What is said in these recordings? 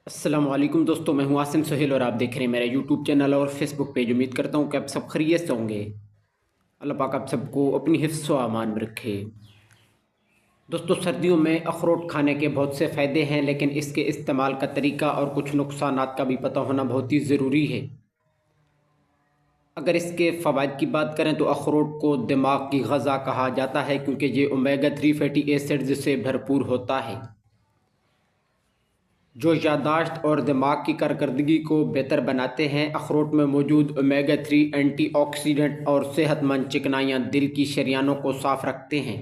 अस्सलाम वालेकुम दोस्तों, मैं हूं आसिम सोहेल और आप देख रहे हैं मेरा यूट्यूब चैनल और फेसबुक पेज। उम्मीद करता हूं कि आप सब खैरियत से होंगे। अल्लाह पाक आप सबको अपनी हिफ्ज़ व अमान में रखे। दोस्तों, सर्दियों में अखरोट खाने के बहुत से फ़ायदे हैं, लेकिन इसके इस्तेमाल का तरीका और कुछ नुकसानात का भी पता होना बहुत ही ज़रूरी है। अगर इसके फ़वाइद की बात करें तो अखरोट को दिमाग की ग़ज़ा कहा जाता है, क्योंकि ये ओमेगा 3 फैटी एसिड्स से भरपूर होता है, जो याददाश्त और दिमाग की कारकर्दगी को बेहतर बनाते हैं। अखरोट में मौजूद ओमेगा 3 एंटीऑक्सीडेंट और सेहतमंद चिकनाइयाँ दिल की शरियानों को साफ रखते हैं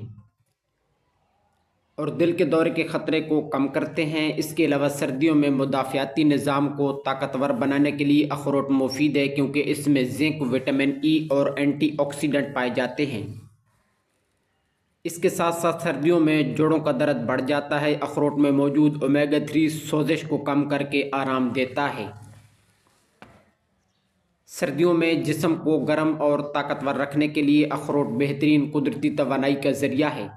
और दिल के दौरे के ख़तरे को कम करते हैं। इसके अलावा सर्दियों में मुदाफ़ियाती निज़ाम को ताकतवर बनाने के लिए अखरोट मुफीद है, क्योंकि इसमें जिंक, विटामिन ई और एंटीऑक्सीडेंट पाए जाते हैं। इसके साथ साथ सर्दियों में जोड़ों का दर्द बढ़ जाता है। अखरोट में मौजूद ओमेगा 3 सोजिश को कम करके आराम देता है। सर्दियों में जिस्म को गर्म और ताकतवर रखने के लिए अखरोट बेहतरीन कुदरती तवानाई का ज़रिया है।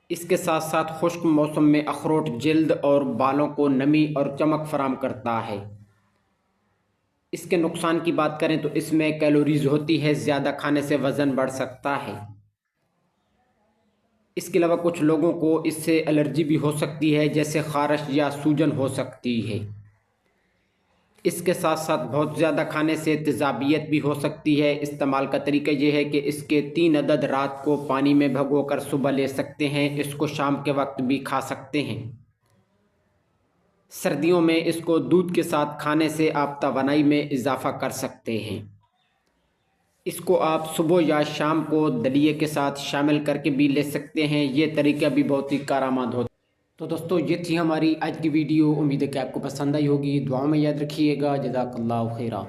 इसके साथ साथ खुश्क मौसम में अखरोट जल्द और बालों को नमी और चमक फराहम करता है। इसके नुकसान की बात करें तो इसमें कैलोरीज होती है, ज़्यादा खाने से वज़न बढ़ सकता है। इसके अलावा कुछ लोगों को इससे एलर्जी भी हो सकती है, जैसे ख़ारिश या सूजन हो सकती है। इसके साथ साथ बहुत ज़्यादा खाने से तेज़ाबियत भी हो सकती है। इस्तेमाल का तरीका यह है कि इसके 3 अदद रात को पानी में भिगोकर सुबह ले सकते हैं। इसको शाम के वक्त भी खा सकते हैं। सर्दियों में इसको दूध के साथ खाने से आप तवानाई में इजाफ़ा कर सकते हैं। इसको आप सुबह या शाम को दलिए के साथ शामिल करके भी ले सकते हैं। ये तरीका भी बहुत ही कारआमद होता है। तो दोस्तों, ये थी हमारी आज की वीडियो। उम्मीद है कि आपको पसंद आई होगी। दुआओं में याद रखिएगा। जज़ाकल्लाहु खैरा।